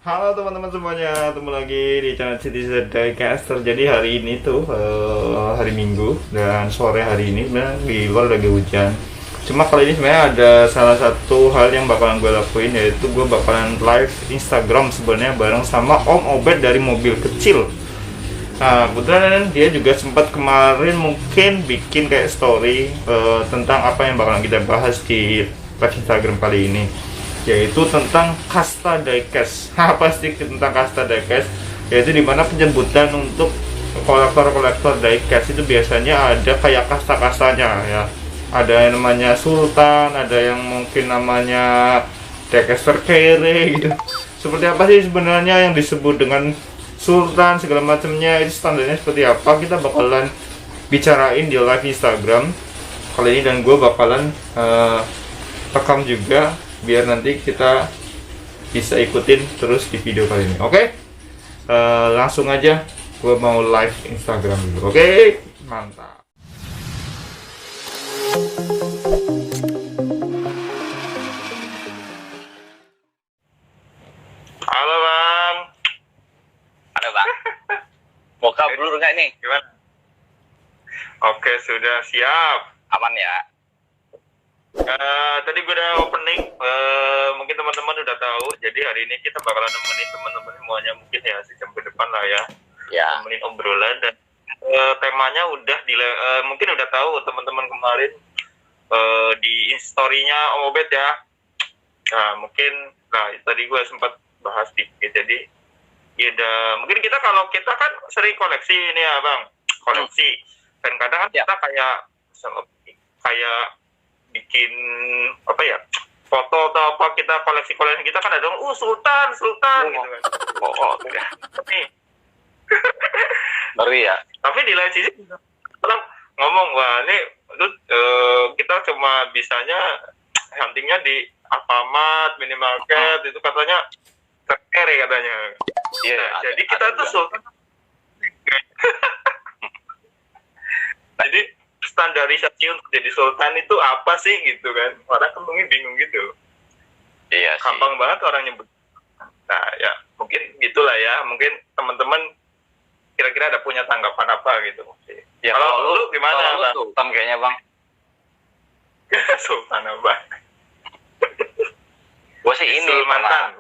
Halo teman-teman semuanya, ketemu lagi di channel Citizen Diecast. Jadi hari ini tuh hari Minggu dan sore hari ini sebenarnya di luar lagi hujan. Cuma kali ini sebenarnya ada salah satu hal yang bakalan gue lakuin, yaitu gue bakalan live Instagram sebenarnya bareng sama Om Obed dari Mobil Kecil. Nah, kebetulan dia juga sempat kemarin mungkin bikin kayak story tentang apa yang bakalan kita bahas di live Instagram kali ini, yaitu tentang kasta diecast. Apa sih tentang kasta diecast? Yaitu dimana penyebutan untuk kolektor-kolektor diecast itu biasanya ada kayak kasta-kastanya ya. Ada yang namanya sultan, ada yang mungkin namanya diecaster kere gitu. Seperti apa sih sebenarnya yang disebut dengan sultan segala macamnya, itu standarnya seperti apa, kita bakalan bicarain di live Instagram kali ini, dan gue bakalan rekam juga biar nanti kita bisa ikutin terus di video kali ini. Oke, langsung aja gue mau live Instagram dulu. Oke, mantap. Halo bang. Ada bang. Mau kabur nggak nih? Gimana? Oke, sudah siap. Aman ya? Tadi gue udah opening, mungkin teman-teman udah tahu. Jadi hari ini kita bakalan nemenin teman-teman semuanya mungkin ya sejam ke depan lah ya. Ya. Nemenin obrolan dan temanya udah mungkin udah tahu teman-teman kemarin di story-nya Om Obed ya. Nah mungkin, tadi gue sempat bahas dikit. Jadi ya mungkin kalau kita kan sering koleksi ini ya bang, koleksi. Dan kadang kan kita kayak bikin apa ya, foto atau apa, kita koleksi kita kan ada sultan gitu kan. Ya. Nih. Ngeri ya? Tapi di lain sisi orang ngomong, wah ini kita cuma bisanya huntingnya di Alfamart, minimarket, itu katanya terkere katanya. Iya. Nah, jadi kita tuh sultan. Jadi standarisasi untuk jadi sultan itu apa sih gitu kan? Orang kan mungkin bingung gitu. Iya sih. Gampang banget orang nyebut. Nah ya mungkin gitulah ya. Mungkin teman-teman kira-kira ada punya tanggapan apa gitu. Ya, kalau lu gimana kalau bang? Lu sultan kayaknya bang. Sultan apa? Gue sih ini mantan.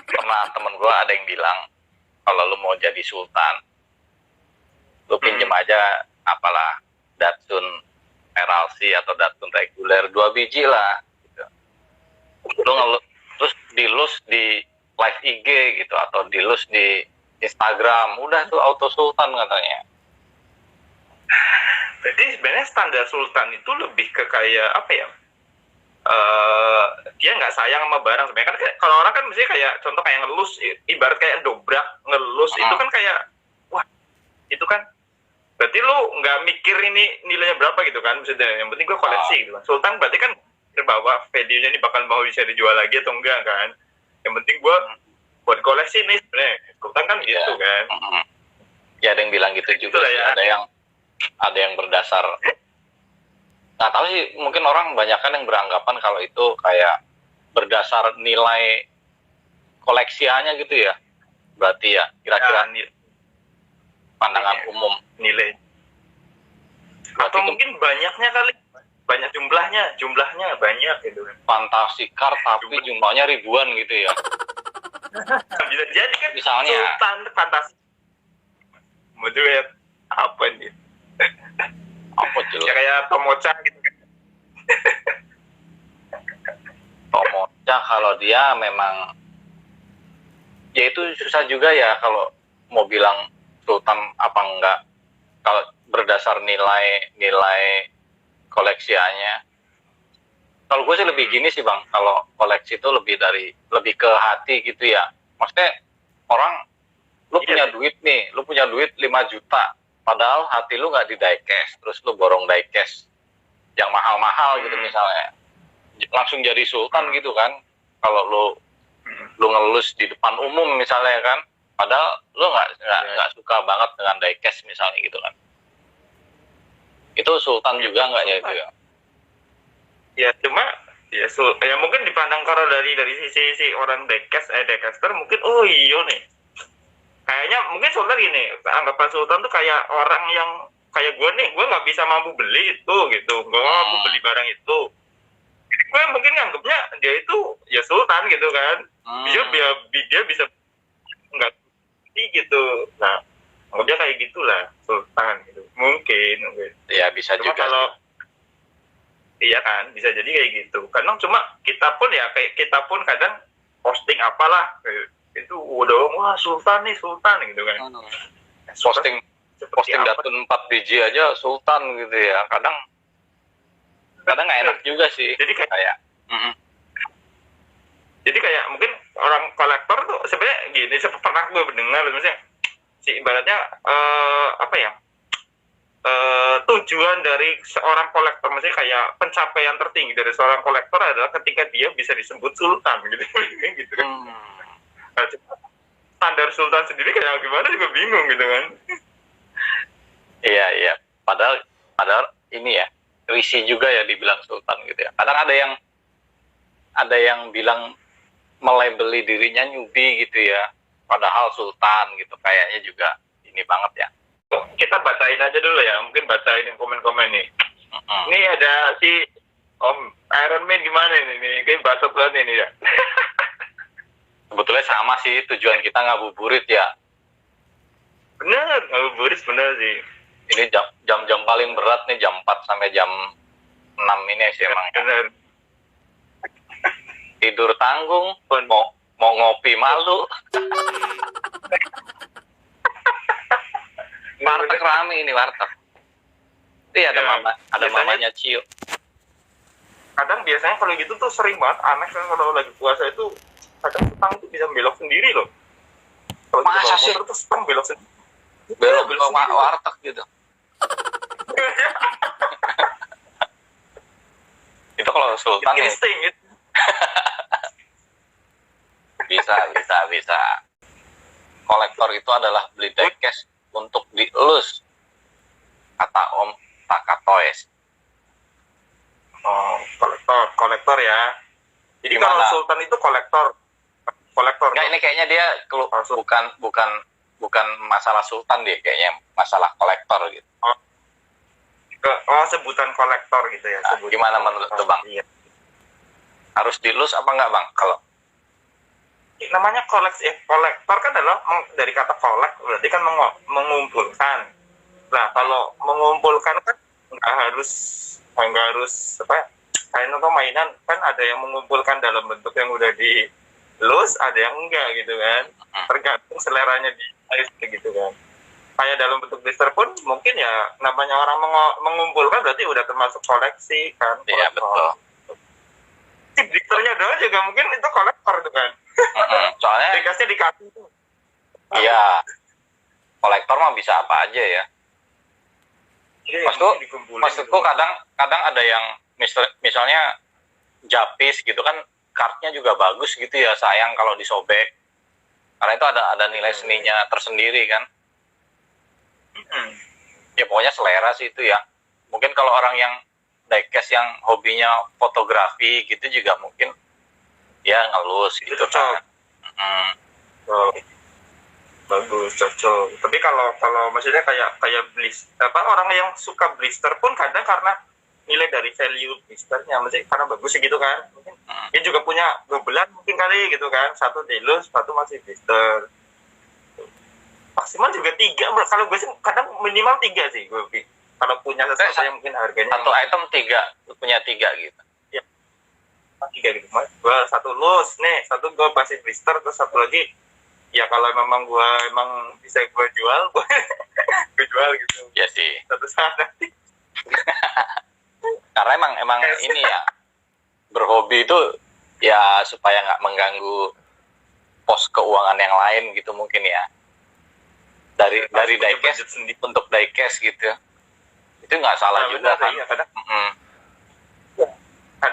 Pernah temen gue ada yang bilang kalau lu mau jadi sultan, lu pinjem aja apalah Datsun Meralsi atau Datsun reguler 2 biji lah gitu. Lu terus dilus di live IG gitu atau dilus di Instagram, udah tuh auto sultan katanya. Jadi sebenarnya standar sultan itu lebih ke kayak apa ya? Dia nggak sayang sama barang sebenarnya kan. Kalau orang kan misalnya kayak contoh kayak ngelus, ibarat kayak dobrak ngelus, itu kan kayak wah itu kan berarti lu nggak mikir ini nilainya berapa gitu kan, maksudnya yang penting gue koleksi gitu kan. Sultan berarti kan bahwa videonya ini bakal mau bisa dijual lagi atau enggak kan, yang penting gue buat koleksi nih sebenarnya. Sultan kan gitu kan. Ya ada yang bilang gitu juga ya. Ada yang berdasar, nggak tahu sih, mungkin orang banyak kan yang beranggapan kalau itu kayak berdasar nilai koleksiannya gitu ya, berarti ya kira-kira pandangan umum nilai atau mungkin banyaknya kali, banyak jumlahnya banyak gitu kan. Fantasi car tapi jumlahnya ribuan gitu ya. Bisa jadi kan misalnya sultan fantasi mau juga apa nih, apa jelas ya kayak Tomocha gitu kan. Tomocha kalau dia memang ya itu susah juga ya kalau mau bilang sultan apa enggak kalau berdasar nilai koleksiannya. Kalau gue sih lebih gini sih bang, kalau koleksi itu lebih ke hati gitu ya. Maksudnya orang, lu punya duit nih, lu punya duit 5 juta, padahal hati lu nggak di diecast, terus lu borong diecast yang mahal-mahal gitu misalnya, langsung jadi sultan gitu kan. Kalau lu ngelus di depan umum misalnya kan, padahal lu nggak suka banget dengan diecast misalnya gitu kan. Itu sultan juga nggak ya itu ya? Ya cuma ya ya mungkin dipandang kalau dari sisi si orang daycaster mungkin oh iya nih kayaknya mungkin sultan gini anggapan sultan tuh kayak orang yang kayak gue nih gue nggak bisa mampu beli itu gitu gue nggak mampu beli barang itu gue mungkin nganggapnya dia itu ya sultan gitu kan dia bisa nggak gitu nah anggapnya kayak gitulah sultan gitu mungkin ya bisa cuma juga kalau iya kan bisa jadi kayak gitu kadang cuma kita pun ya kayak kita pun kadang posting apalah itu udah wah sultan nih sultan gitu kan posting datun 4 biji aja sultan gitu ya kadang nggak enak juga sih jadi kayak jadi kayak mungkin orang kolektor tuh sebenarnya gini pernah gue mendengar misalnya si ibaratnya apa ya tujuan dari seorang kolektor maksudnya kayak pencapaian tertinggi dari seorang kolektor adalah ketika dia bisa disebut sultan gitu gitu kan nah, standar sultan sendiri kayak gimana juga bingung gitu kan iya padahal ini ya risih juga ya dibilang sultan gitu ya kadang ada yang bilang melabeli dirinya newbie gitu ya padahal sultan gitu kayaknya juga ini banget ya kita bacain aja dulu ya mungkin bacain komen-komen nih ini ada si Om Iron Man gimana nih kayak bahasa banget ini ya sebetulnya sama sih tujuan kita ngabuburit ya bener ngabuburit bener sih ini jam paling berat nih jam 4 sampai jam 6 ini sih emang bener. Tidur tanggung mau ngopi malu warteg rame ini warteg iya ada mamanya Cio kadang biasanya kalau gitu tuh sering banget aneh kan kalau lagi puasa itu kadang stang tuh bisa belok sendiri loh kalau masa sih tuh stang belok sendiri belok ke warteg gitu itu kalau sultan ya insting bisa kolektor itu adalah beli diecast untuk dielus kata Om Takatoes kolektor ya jadi gimana? Kalau sultan itu kolektor nggak ini kayaknya dia bukan masalah sultan deh kayaknya masalah kolektor gitu sebutan kolektor gitu ya nah, gimana menurut lu Bang iya. Harus dilus apa enggak Bang kalau namanya kolektor kan adalah dari kata kolek berarti kan mengumpulkan nah kalau mengumpulkan kan nggak harus apa kayak nonton mainan kan ada yang mengumpulkan dalam bentuk yang udah di lus ada yang enggak gitu kan tergantung seleranya di gitu kan kayak dalam bentuk blister pun mungkin ya namanya orang mengumpulkan berarti udah termasuk koleksi kan iya betul si blisternya doang juga mungkin itu kolektor tuh kan soalnya dikasih di kaki tuh iya kolektor mah bisa apa aja ya maksudku kadang ada yang misalnya japis gitu kan kartnya juga bagus gitu ya sayang kalau disobek karena itu ada nilai seninya tersendiri kan ya pokoknya selera sih itu ya mungkin kalau orang yang diecast yang hobinya fotografi gitu juga mungkin ya ngelus gitu cocok bagus cocok tapi kalau maksudnya kayak orang yang suka blister pun kadang karena nilai dari value blisternya maksudnya karena bagus gitu kan mungkin dia juga punya bebelan mungkin kali gitu kan satu dilus satu masih blister maksimal juga 3 kalau gue sih kadang minimal 3 sih gue kalau punya sesuatu yang mungkin harganya satu item 3 punya 3 gitu ya 3 gitu mas gue satu lus nih satu gue pasti blister terus satu lagi ya kalau memang gue bisa gue jual gue jual gitu ya sih satu saat nanti karena emang ini ya berhobi itu ya supaya nggak mengganggu pos keuangan yang lain gitu mungkin ya dari diecast untuk diecast gitu itu nggak salah juga kan iya, kadang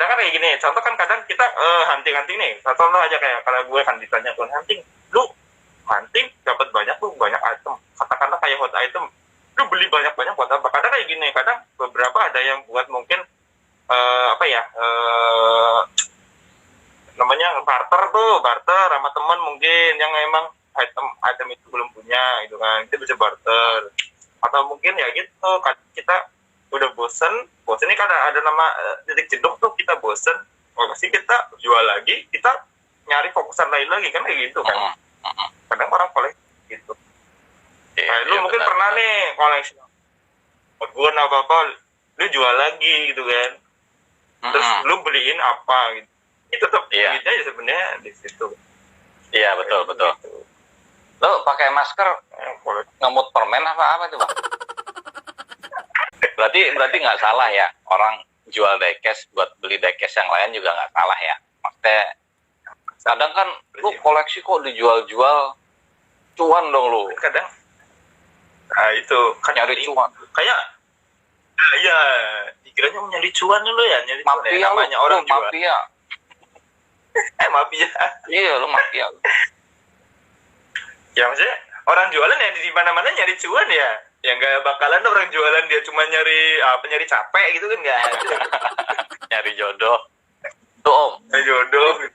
kan kayak gini contoh kan kadang kita hunting nih contoh aja kayak kalau gue kan ditanya tuh hunting lu hunting dapat banyak item katakanlah kayak hot item lu beli banyak buat apa kadang kayak gini kadang beberapa ada yang buat mungkin apa ya, namanya barter sama teman mungkin yang emang item itu belum punya gitu kan, kita bisa barter. Atau mungkin ya gitu, kita udah bosen ini kan ada nama titik jenuh tuh, kita bosen, pasti kita jual lagi, kita nyari fokusan lain lagi kan, kayak gitu kan. Kadang orang koleksi gitu. Lu mungkin benar, pernah nih koleksi gun apa lu jual lagi gitu kan, terus lu beliin apa gitu, itu tetap duitnya ya sebenarnya di situ. Iya, betul. Gitu. Lu pakai masker ngemut permen apa tuh, Bang? Berarti nggak salah ya orang jual diecast buat beli diecast yang lain, juga nggak salah ya. Maksudnya kadang kan lu koleksi kok dijual-jual, cuan dong lu. Kadang itu kan nyari cuan. Kayak ya dikiranya mau nyari cuan lu ya, nyari cuan ya, namanya orang jual. Mafia. Mafia. Iya, lu mafia. Ya maksudnya orang jualan ya di mana-mana nyari cuan ya. Ya nggak bakalan orang jualan dia cuma nyari capek gitu kan, nggak ada. Nyari jodoh. Tuh Om. Nyari jodoh.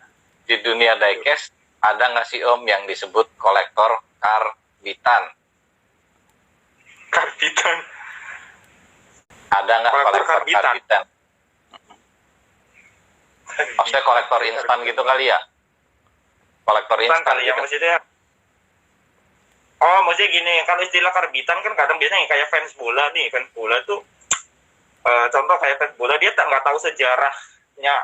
Di dunia diecast ada nggak sih Om yang disebut kolektor karbitan? Karbitan. Ada nggak kolektor karbitan? Maksudnya kolektor instan gitu kali ya? Kolektor instan ya gitu. Maksudnya. Oh, maksudnya gini, kalau istilah karbitan kan kadang biasanya kayak fans bola nih, fans bola tuh contoh kayak fans bola, dia nggak tahu sejarahnya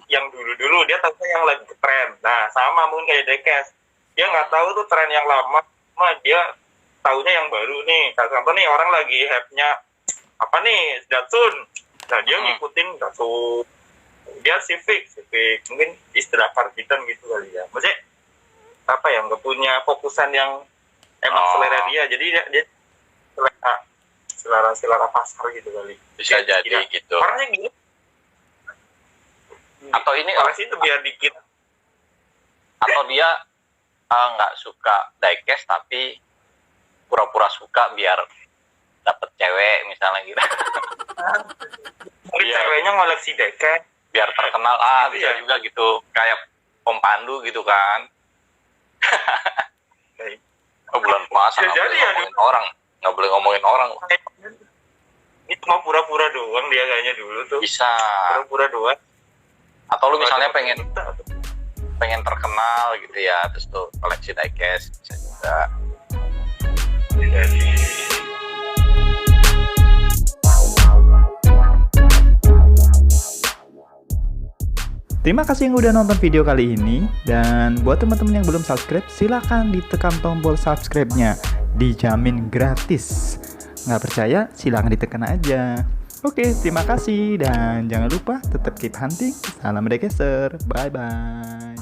yang dulu-dulu, dia tahu yang lagi tren. Nah, sama mungkin kayak diecast, dia nggak tahu tuh tren yang lama, dia tahunya yang baru nih. Contoh nih, orang lagi hype-nya apa nih, Datsun, nah dia ngikutin Datsun, dia Civic, mungkin istilah karbitan gitu kali ya. Maksudnya apa ya, nggak punya fokusan yang emang selera dia, jadi dia selera pasar gitu kali. Bisa jadi gitu. Orangnya gitu. Atau ini orang sih itu biar dikit. Atau dia nggak suka diecast tapi pura-pura suka biar dapet cewek misalnya gitu. Mungkin ceweknya ngoleksi diecast biar terkenal, bisa ya juga gitu, kayak Om Pandu gitu kan. Bulan puasa nggak boleh ngomongin orang. Itu mau pura-pura doang dia kayaknya dulu tuh. Bisa. Pura-pura doang. Atau lu misalnya pengen terkenal gitu ya, terus tuh koleksi diecast bisa juga. Terima kasih yang udah nonton video kali ini. Dan buat teman-teman yang belum subscribe, silahkan ditekan tombol subscribe-nya. Dijamin gratis. Nggak percaya, silahkan ditekan aja. Oke, terima kasih. Dan jangan lupa tetap keep hunting. Salam Decaster. Bye-bye.